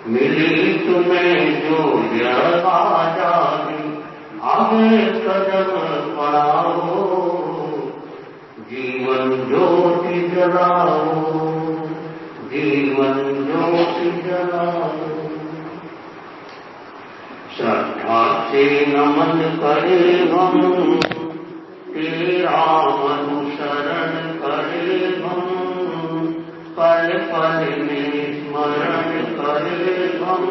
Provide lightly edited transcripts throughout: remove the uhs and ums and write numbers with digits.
मिली तुम्हें जो यह आजादी, आगे कदम बढ़ाओ, जीवन ज्योति जलाओ, जीवन ज्योति जलाओ। श्रद्धा से नमन करे हम, तेरा अनुसरण करे हम, पल पल में स्मरण करे हम,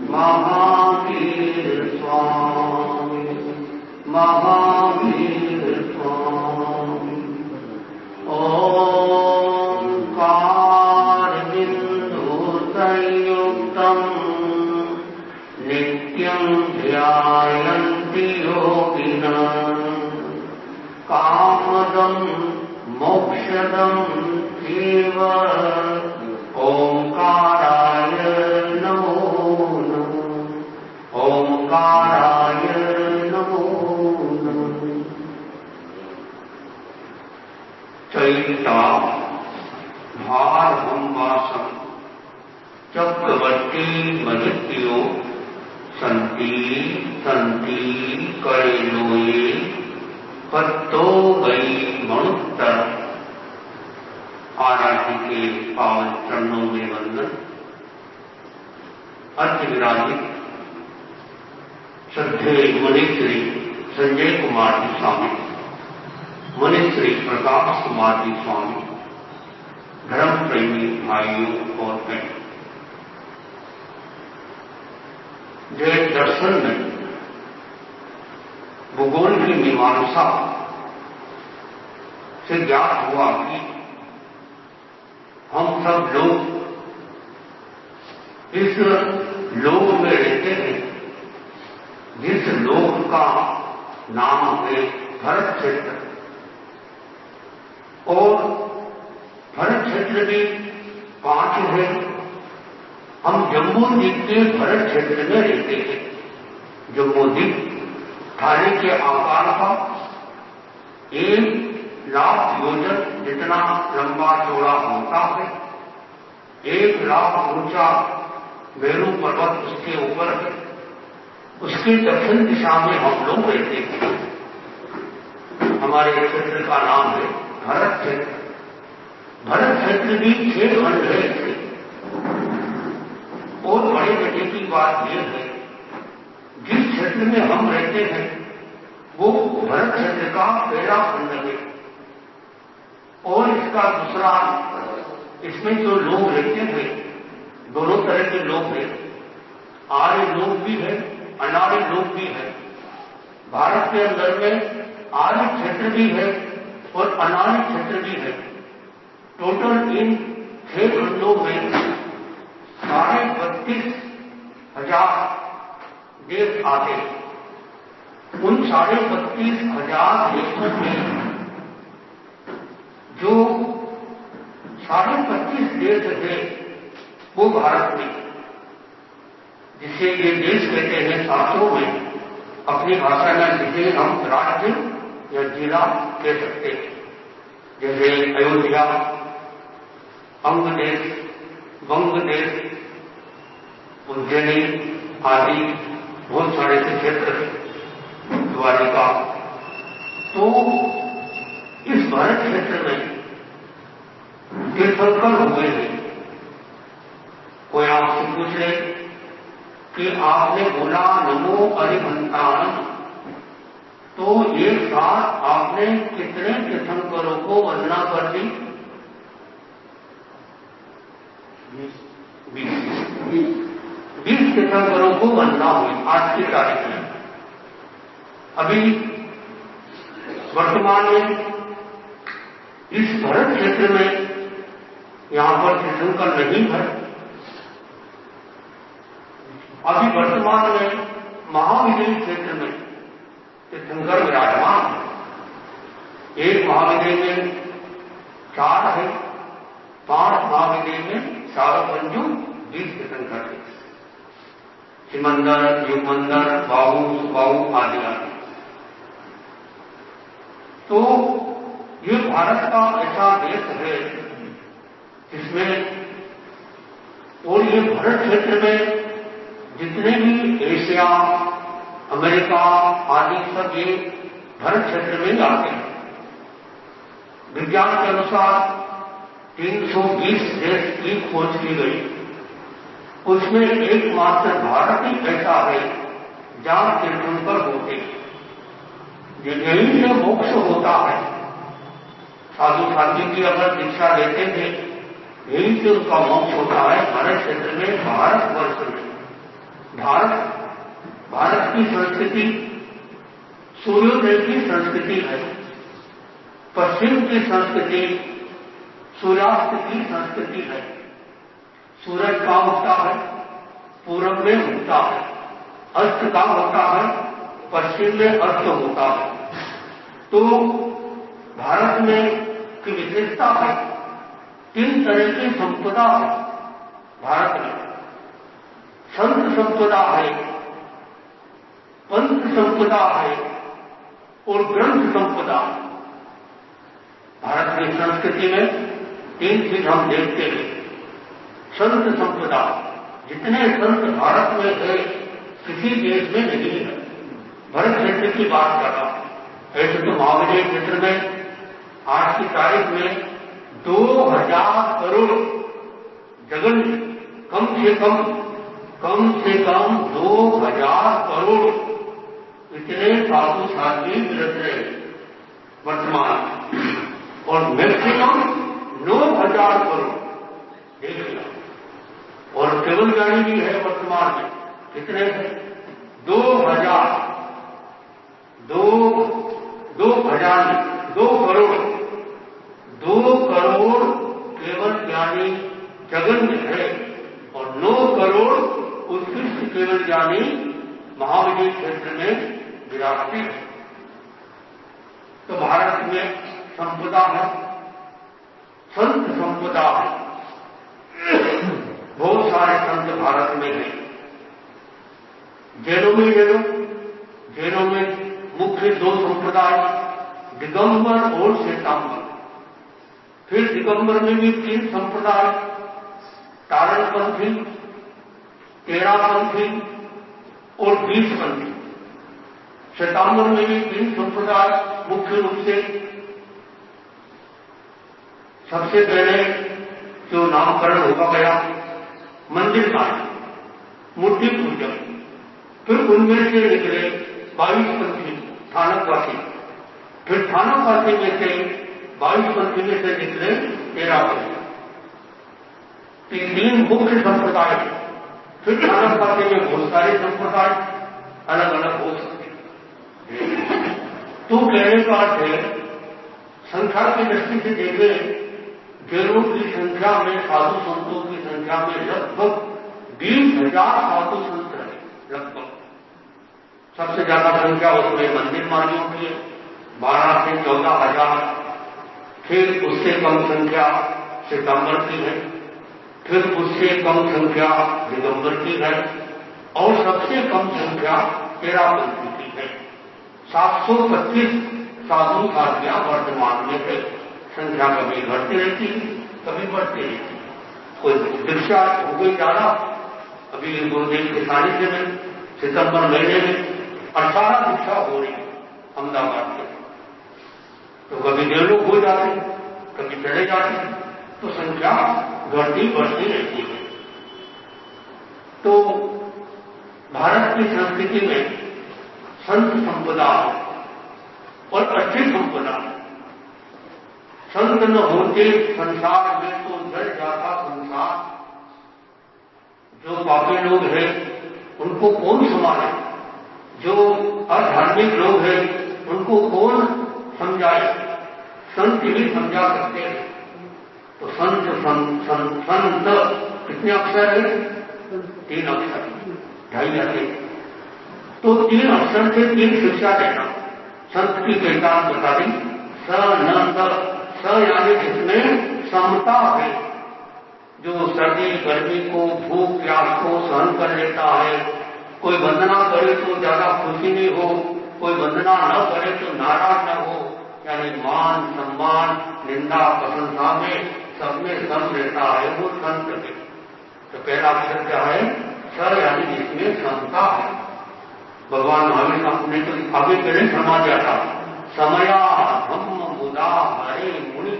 महावीर स्वामी, महावीर स्वामी। ओंकार बिंदु संयुक्तम् नित्यं ध्यायन्ति योगिनः, कामदं मोक्षदं चैव, ओंकाराय नमो नमः, ओंकाराय नमो नमः। चैता भारहंवासं चक्रवर्ती मदित्यो, संति संति करे लोये, पत्तो गई मणुत्तर। आराध्य के पावन चरणों में वंदन। अर्थ विराजित श्रद्धेय मुनिश्री संजय कुमार जी स्वामी, मुनिश्री प्रकाश कुमार जी स्वामी, धर्म प्रेमी भाइयों और बहनों, जय दर्शन में भूगोल की मीमांसा से ज्ञात हुआ कि हम सब लोग इस लोक में रहते हैं, जिस लोक का नाम है भरत क्षेत्र, और भरत क्षेत्र भी 5 है। हम जम्मू द्वीप के भरत क्षेत्र में रहते हैं। जम्मू द्वीप थाने के आकार का 1 लाख योजन जितना लंबा चौड़ा होता है, 1 लाख ऊंचा मेरू पर्वत उसके ऊपर है। उसके दक्षिण दिशा में हम लोग रहते हैं। हमारे क्षेत्र का नाम है भरत क्षेत्र। भरत क्षेत्र भी 6 खंड है इसके। और बड़े मजे की बात यह है, जिस क्षेत्र में हम रहते हैं वो भरत क्षेत्र का पहला खंड है, और इसका दूसरा, इसमें जो लोग रहते हैं दोनों तरह के लोग हैं। आर्य लोग भी है, अनार्य लोग भी है। भारत के अंदर में आर्य क्षेत्र भी है और अनार्य क्षेत्र भी है। टोटल इन 6 खंडों में 32,500 देश आते हैं। उन 32,500 देशों में जो 25 देश थे वो भारत में, जिसे ये देश कहते हैं शास्त्रों में, अपनी भाषा में जिसे हम राज्य या जिला कह सकते हैं, जैसे अयोध्या, अंग देश, वंग देश, उज्जैनी आदि बहुत सारे से क्षेत्र हैं, द्वारिका। तो इस भारत क्षेत्र में तीर्थंकर हुए हैं। कोई आपसे पूछ ले कि आपने बोला नमो अरिहंतान, तो एक साथ आपने कितने तीर्थंकरों को वंदना कर दी? 20 तीर्थंकरों को वंदना हुई आज की तारीख में। अभी वर्तमान में इस भरत क्षेत्र में यहां पर तीर्थंकर नहीं है। अभी वर्तमान में महाविद्यालय क्षेत्र में तीर्थंकर विराजमान है। एक महाविद्यालय में 4 है, 5 महाविद्यालय में 4 पंजू 20 तीर्थंकर है। सिमंदर, युगमंदर, बाहू, सुबाहू आदि आदि। तो ये भारत का ऐसा देश है जिसमें, और ये भारत क्षेत्र में जितने भी एशिया, अमेरिका आदि सब ये भारत क्षेत्र में आते हैं। विज्ञान के अनुसार 320 देश की खोज की गई, उसमें एकमात्र भारत ही ऐसा है जहां तीर्थंकर होते, यही से मोक्ष होता है। साधु साध्वी की अगर दीक्षा लेते थे, यही से उसका मोक्ष होता है। भारत क्षेत्र में, भारतवर्ष में, भारत की संस्कृति सूर्योदय की संस्कृति है, पश्चिम की संस्कृति सूर्यास्त की संस्कृति है। सूरज का उगता है, पूरब में उगता है, अस्त का होता है, पश्चिम में अस्त होता है। तो भारत में की विशेषता है, 3 तरह की संपदा है भारत में। संत संपदा है, पंथ संपदा है और ग्रंथ संपदा। भारत की संस्कृति में 3 चीज हम देखते हैं। संत संपदा, जितने संत भारत में है किसी देश में नहीं है। भारत क्षेत्र की बात कर रहा हूं। ऐसे तो महाविजय क्षेत्र में आज की तारीख में 2000 करोड़ जगन कम से कम 2000 करोड़ इतने साधु साध्वी मिलते रहे वर्तमान, और मैक्सिमम 9000 करोड़ देख लिया। और केवल ज्ञानी भी है वर्तमान में, कितने 2000 2 करोड़ केवल ज्ञानी जगन में है और 9 करोड़ उत्कृष्ट केवल ज्ञानी महाविजय क्षेत्र में विराजते हैं। तो भारत में संपदा है, संत संपदा है। बहुत सारे संत भारत में हैं। जैनों में मुख्य 2 संप्रदाय, दिगंबर और श्वेतांबर। फिर दिगंबर में भी 3 संप्रदाय, तारणपंथी, तेरापंथी और 20पंथी। श्वेतांबर में भी 3 संप्रदाय मुख्य रूप से। सबसे पहले जो नामकरण होगा गया मंदिर का, मूर्ति पूजक। फिर उनमें से निकले 22पंथी थानकवासी। फिर थानकवासी में से 22पंथी में से निकले 13पंथी। 3 मुख्य संप्रदाय। फिर थानकवासी में बहुत सारे संप्रदाय अलग अलग हो सकते हैं। तो कहने का अर्थ है, संख्या की दृष्टि से देखें, जैनों की संख्या में, साधु संतों की संख्या में लगभग 20,000 साधु संत है। लगभग सबसे ज्यादा संख्या उसमें मंदिर मार्गियों की है, 12 से 14,000। फिर उससे कम संख्या श्वेतांबर की है, फिर उससे कम संख्या दिगंबर की है, और सबसे कम संख्या तेरापंथी की है। 725 साधु साध्वियां वर्तमान में है। संख्या कभी घटती रहती है, कभी बढ़ती रहती है। कोई दीक्षा हो गई ज्यादा, अभी गुरुदेव के सानिध्य में सितंबर महीने में 18 दीक्षा हो रही है अहमदाबाद में। तो कभी देवलोक हो जाते, कभी चले जाते, तो संख्या घटती बढ़ती रहती है। तो भारत की संस्कृति में संत संपदा और अच्छी संपदा। संत न होते संसार में तो जल जाता संसार। जो पापी लोग हैं उनको कौन संभाले, जो अधार्मिक लोग हैं उनको कौन समझाए। संत ही समझा सकते हैं। तो संत कितने अक्षर है? 3 अक्षर, 2.5 अक्षर। तो 3 अक्षर से 3 शिक्षा देना। संत की पहचान बता दी, स न स यानी जिसमें समता है, जो सर्दी गर्मी को, भूख प्यास को सहन कर लेता है। कोई वंदना करे तो ज्यादा खुशी नहीं हो, कोई वंदना न करे तो नाराज न हो। यानी मान सम्मान निंदा प्रशंसा में सब में सम रहता है, वो संत है। तो पहला अक्षर क्या है? स, यानी जिसमें समता है। भगवान महावीर साहब ने तो आगे पहले फरमा दिया था, समया धम्म मुदा हरे मुनि।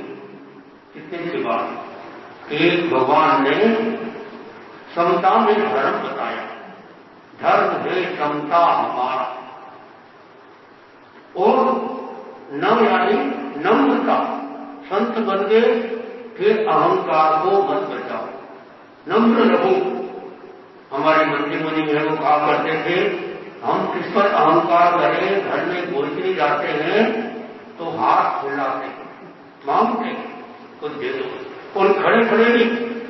कितने की बात कि भगवान ने समता में धर्म बताया, धर्म है समता हमारा। और नम यानी नम्रता, संत बन गए फिर अहंकार को मत बचाओ, नम्र रहो। हमारे मंत्री मुनि है वो कहा करते थे, हम किस पर अहंकार करें, घर में गोचरी जाते हैं तो हाथ फैलाते मांगते कुछ दे दो, और खड़े खड़े भी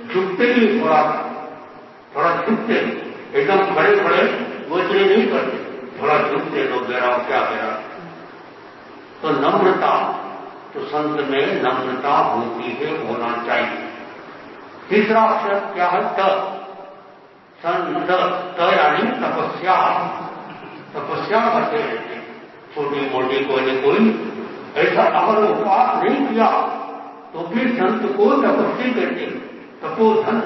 झुकते भी, थोड़ा झुकते, एकदम खड़े खड़े गोचरी नहीं करते, थोड़ा झुकते तो बेरा क्या बेरा। तो नम्रता, तो संत में नम्रता होती है, होना चाहिए। तीसरा अक्षर क्या है? त। संत त यानी तपस्या, तपस्या करते रहते, छोटी मोटी कोई ऐसा अगर उपवास नहीं किया तो फिर संत को तपस्या करते, तपोधन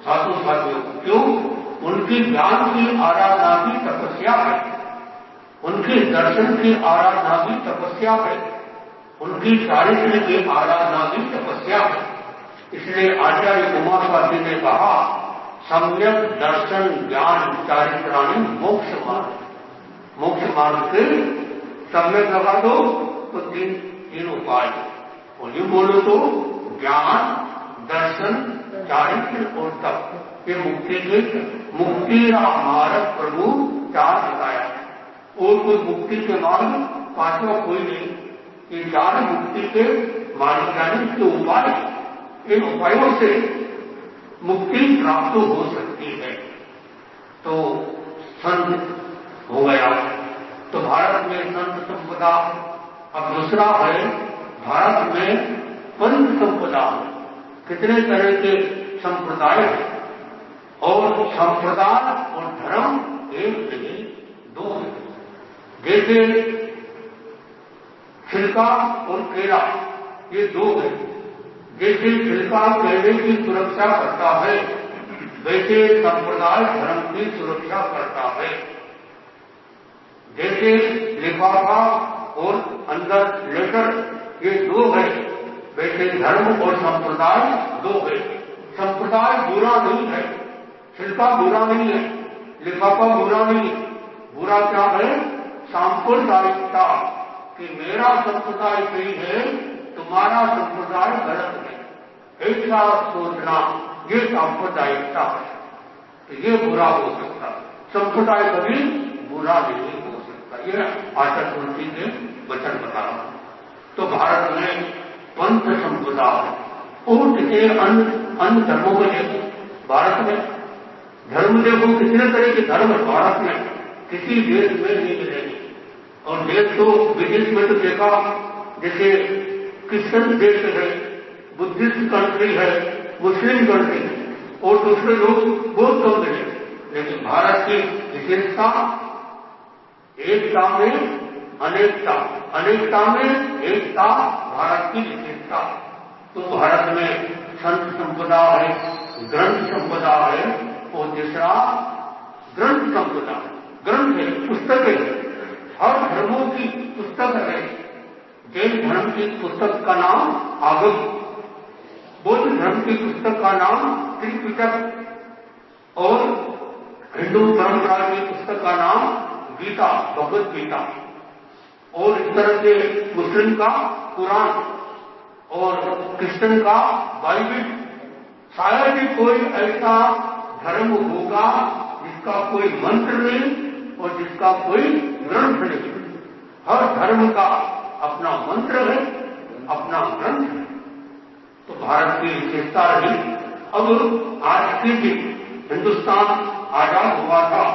साधु साधियों। क्यों? उनकी ज्ञान की आराधना भी तपस्या है, उनके दर्शन की आराधना भी तपस्या है, उनकी चारित्र की आराधना भी तपस्या है। इसलिए आचार्य उमा स्वामी ने कहा, सम्यक दर्शन ज्ञान चारित्राणि मोक्ष मार्ग। मोक्ष मार्ग के सम्यक लगा दो तो तीन उपाय, और यूं बोलो तो ज्ञान, दर्शन, चारित्र और तप, ये मुक्ति के मुक्ति मार्ग प्रभु चार बताया। और कोई मुक्ति के मार्ग पांचवा कोई नहीं, ये चार मुक्ति के मार्ग यानी के उपाय, इन उपायों से मुक्ति प्राप्त हो सकती है। तो संत हो गया। तो भारत में संत संपदा। अब दूसरा है, भारत में पंथ संपदा। कितने तरह के संप्रदाय हैं, और संप्रदाय और धर्म एक नहीं दो है। जैसे छिलका और केला ये दो है। जैसे छिलका केले की सुरक्षा करता है, वैसे संप्रदाय धर्म की सुरक्षा करता है। जैसे लिफाफा और अंदर लेटर ये दो है, वैसे धर्म और संप्रदाय दो है। संप्रदाय बुरा नहीं है, छिलका बुरा नहीं है, लिफाफा बुरा नहीं है। बुरा क्या है? सांप्रदायिकता, कि मेरा संप्रदाय सही है, तुम्हारा संप्रदाय गलत है, ऐसा सोचना, ये सांप्रदायिकता है। तो ये बुरा हो सकता, संप्रदाय कभी बुरा नहीं हो सकता। ये आचार्य तुलसी के वचन बता रहा हूं। तो भारत में पंथ संपदा है। और कितने अन्य धर्मों को देखो, भारत में धर्म देखो, कितने तरह के धर्म है भारत में, किसी देश में नहीं मिलेंगे। और देश तो विदेश में तो देखा, जैसे क्रिश्चियन देश है, बुद्धिस्ट कंट्री है, मुस्लिम कंट्री है, और दूसरे लोग बहुत कम मिले। लेकिन भारत की विशेषता एकता में अनेकता, अनेकता में एकता भारत की विशेषता। तो भारत में संत संपदा है, ग्रंथ संपदा है, और तीसरा ग्रंथ संपदा है। ग्रंथ है, पुस्तक है, हर धर्मों की पुस्तक है। जैन धर्म की पुस्तक का नाम आगम, बौद्ध धर्म की पुस्तक का नाम त्रिपिटक, और हिंदू परंपरा की पुस्तक का नाम गीता, भगवत गीता। और इस तरह से मुस्लिम का कुरान, और क्रिश्चियन का बाइबिल। शायद ही कोई ऐसा धर्म होगा जिसका कोई मंत्र नहीं और जिसका कोई ग्रंथ नहीं। हर धर्म का अपना मंत्र है, अपना ग्रंथ है। तो भारत की विशेषता रही। अब आज के दिन हिंदुस्तान आजाद हुआ था,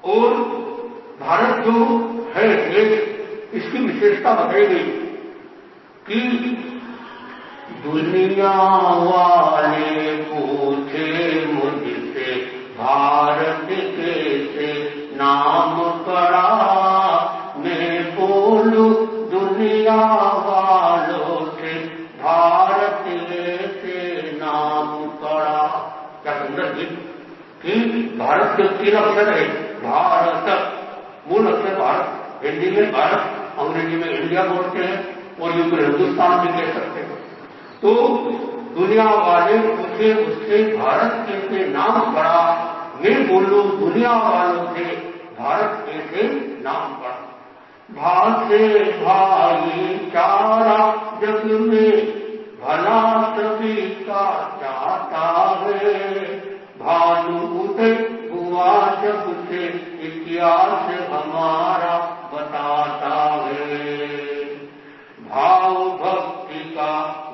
और भारत जो है देश, इसकी विशेषता बताई गई कि दुनिया वाले पूछे मुझसे भारत कैसे नाम पड़ा, मैं बोलूं दुनिया वालों से भारत कैसे नाम पड़ा। क्या सुंदर गीत कि भारत के 3 अक्षर है, भारत, मूल अक्षर भारत, हिंदी में भारत, अंग्रेजी में इंडिया बोलते हैं और यूं हिंदुस्तान भी कह सकते हैं। तो दुनिया वाले पूछे उससे भारत कैसे नाम पड़ा, मैं बोलूं दुनिया वालों से भारत कैसे नाम पड़ा। भाषे भाईचारा जग में भला सभी का चाहता है, भानु उदय हुआ जब से इतिहास हमारा बताता है। भाव भक्ति का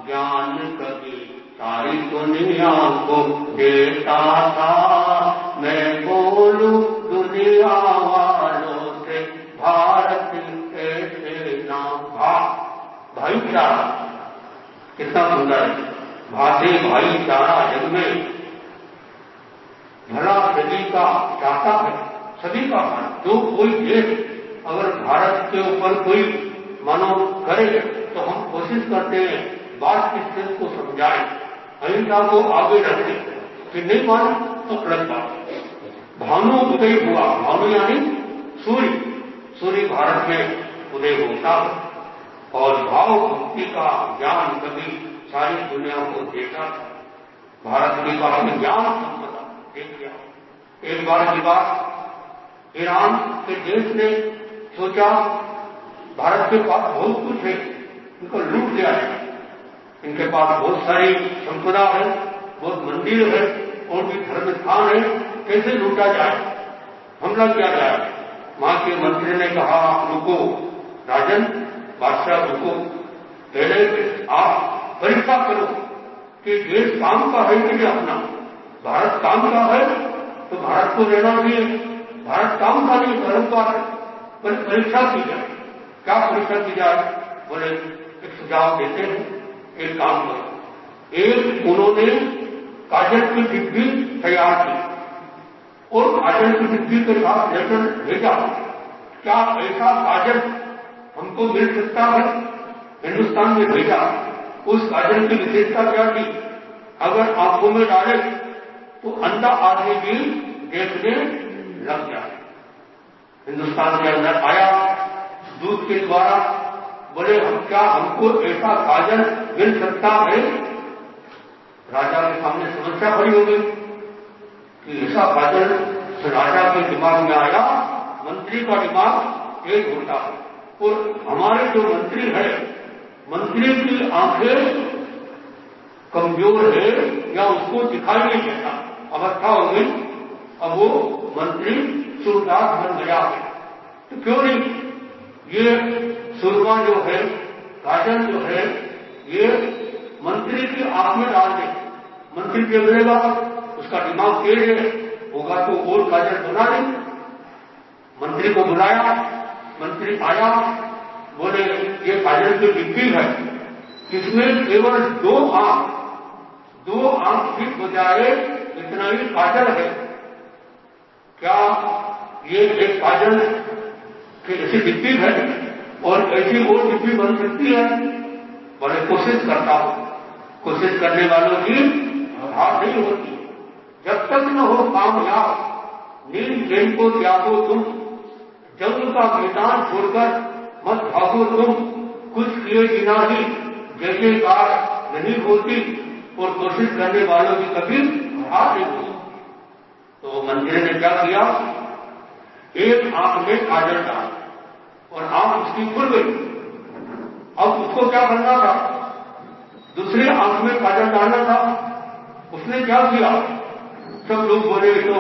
ज्ञान कभी सारी दुनिया को देता था, मैं बोलूं दुनिया वालों से भारत कैसे नाम भा। भाईचारा कितना सुंदर है, भाषे भाईचारा जग में भला सभी का चाहता है, सभी का भारत। जो कोई देश अगर भारत के ऊपर कोई मानो करे तो हम कोशिश करते हैं बात की स्थिति को समझाएं, अहिंसा को आगे रखें, कि नहीं माने तो अलग बात। भानु उदय हुआ, भानु यानी सूर्य, सूर्य भारत में उदय होता है और भाव भक्ति का ज्ञान कभी सारी दुनिया को देता था। भारत के पास में ज्ञान संपदा देख लिया। एक बार की बात, ईरान के देश ने सोचा भारत के पास बहुत कुछ है, इनको लूट लिया है, इनके पास बहुत सारी संपदा है, बहुत मंदिर है और भी धर्म स्थान है, कैसे लूटा जाए, हमला किया जाए। वहां के मंत्री ने कहा रुको राजन, बादशाह रुको, पहले आप परीक्षा करो कि देश काम का है कि नहीं अपना। भारत काम का है तो भारत को रहना चाहिए, भारत काम का नहीं धर्म का है, पर परीक्षा की जाए। क्या परीक्षा की जाए? बोले एक सुझाव देते हैं, एक काम करो। एक उन्होंने काजल की डिब्बी तैयार की और काजल की डिब्बी के साथ लेटर भेजा, क्या ऐसा काजल हमको मिल सकता है? हिंदुस्तान में भेजा। उस काजल की विशेषता क्या थी? अगर आंखों में डाले तो अंधा आदमी भी देखने लग जाए। हिंदुस्तान के अंदर आया दूध के द्वारा, बोले हम क्या हमको ऐसा काजल मिल सकता है? राजा के सामने समस्या खड़ी हो गई कि ऐसा काजल राजा के दिमाग में आया, मंत्री का दिमाग एक होता है और हमारे जो मंत्री है, मंत्री की आंखें कमजोर है या उसको दिखाई नहीं देता, अवस्था हो गई, अब वो मंत्री सूरदास बन गया है। तो क्यों नहीं ये सुरमा जो है, काजल जो है, ये मंत्री की आंख में डाल दे, मंत्री क्या बोलेगा? उसका दिमाग तेज है, होगा तो और काजल बना दे। मंत्री को बुलाया, मंत्री आया, बोले ये काजल की डिब्बी है, इसमें केवल दो आंख ठीक हो जाए इतना ही काजल है, क्या ये एक काजल की ऐसी डिब्बी है और ऐसी और डिब्बी बन सकती है? बोले कोशिश करता हूं। कोशिश करने वालों की हार नहीं होती। जब तक न हो कामयाब, नींद चैन को त्यागो तुम, जंग का मैदान छोड़कर मत भागो तुम, कुछ किए बिना ही जैसे कार नहीं होती और कोशिश करने वालों की कभी हार नहीं होती। तो मंत्री ने क्या किया? एक आंख में काजल डाल और आंख उसकी खुल गई। अब उसको क्या करना था? दूसरी आंख में काजल डालना था। उसने क्या किया? सब लोग बोले तो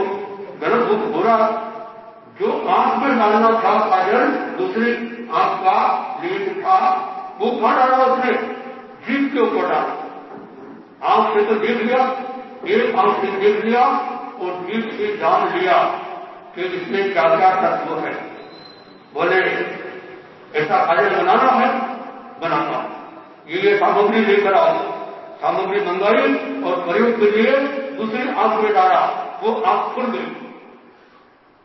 गलत हो रहा, जो आंख में डालना था काजल, दूसरी आंख का लीड था, वो कहां डाला उसने? जीभ के ऊपर डाला। आंख से तो देख लिया, एक आंख से देख लिया और जीभ से जान लिया कि इसमें क्या क्या तत्व है। बोले ऐसा काजल बनाना है, बनाता, ये सामग्री लेकर आओ। सामग्री मंगाई और प्रयोग के लिए दूसरी आंख में डाला, वो आंख खुल गई।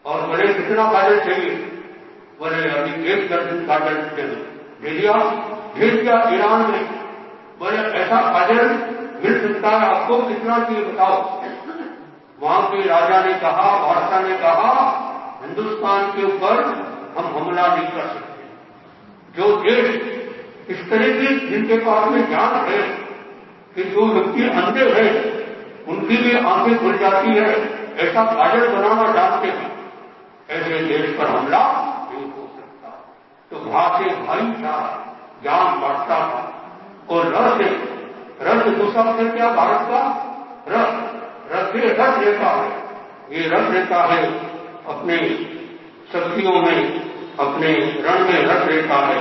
और बोले कितना काजल चाहिए? बोले अभी 1 दर्जन काजल दे दिया, भेज दिया ईरान में। बोले ऐसा काजल मिल सकता है आपको, कितना चाहिए बताओ? वहां के राजा ने कहा, बादशाह ने कहा, हिंदुस्तान के ऊपर हम हमला नहीं कर सकते। जो देश इस तरह की जिनके पास में ज्ञान है कि जो व्यक्ति अंधे हैं उनकी भी आंखें खुल जाती है, ऐसा काजल बनाना जानते हैं, ऐसे देश पर हमला नहीं हो सकता। तो वहां से भाईचारा ज्ञान बढ़ता था। और रथ दूसरा से क्या भारत का रथ रहता है, ये रथ रहता है अपने शक्तियों में, अपने रण में रथ रहता है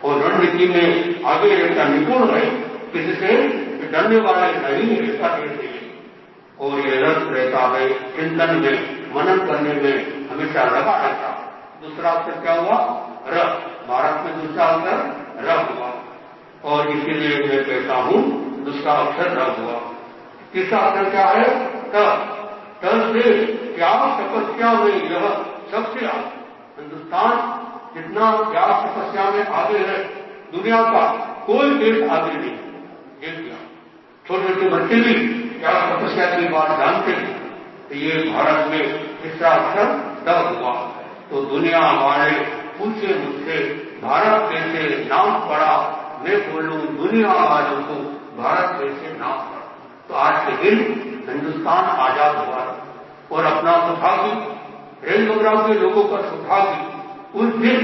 और रणनीति में आगे रहता निपुण है, किसी से डरने वाले नहीं रहता रहते हैं। और ये रथ रहता है चिंतन में, मनन करने में हमेशा लगा रहता है। दूसरा अक्षर क्या हुआ? रथ। भारत में दूसरा अक्षर र हुआ और इसीलिए मैं कहता हूं दूसरा अक्षर र हुआ। तीसरा अक्षर क्या है? त से त्याग तपस्या में यह सबसे आगे। हिंदुस्तान जितना त्याग तपस्या में आगे है, दुनिया का कोई देश आगे नहीं। ये छोटे छोटे बच्चे भी त्याग तपस्या की बात जानते हैं। तो ये भारत में तीसरा अक्षर द हुआ। तो दुनिया वाले पूछे मुझसे भारत कैसे नाम पड़ा, मैं बोलूं दुनिया वालों को भारत कैसे नाम पड़ा। तो आज के दिन हिंदुस्तान आजाद हुआ और अपना सौभाग्य, रेल बंगलाव के लोगों का सौभाग्य, उस दिन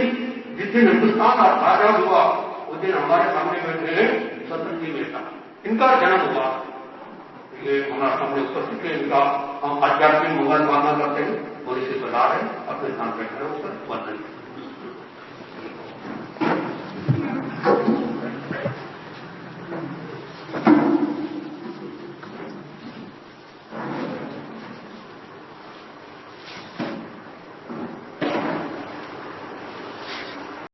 जिस दिन हिंदुस्तान आजाद हुआ उस दिन हमारे सामने बैठे हैं स्वतंत्र जी मेहता, इनका जन्म हुआ। ये हमारे सामने उपस्थित है, इनका हम आध्यात्मिक मंगल कामना करते हैं और इसे बता रहे अपने स्थान पर खड़े होकर वंदन।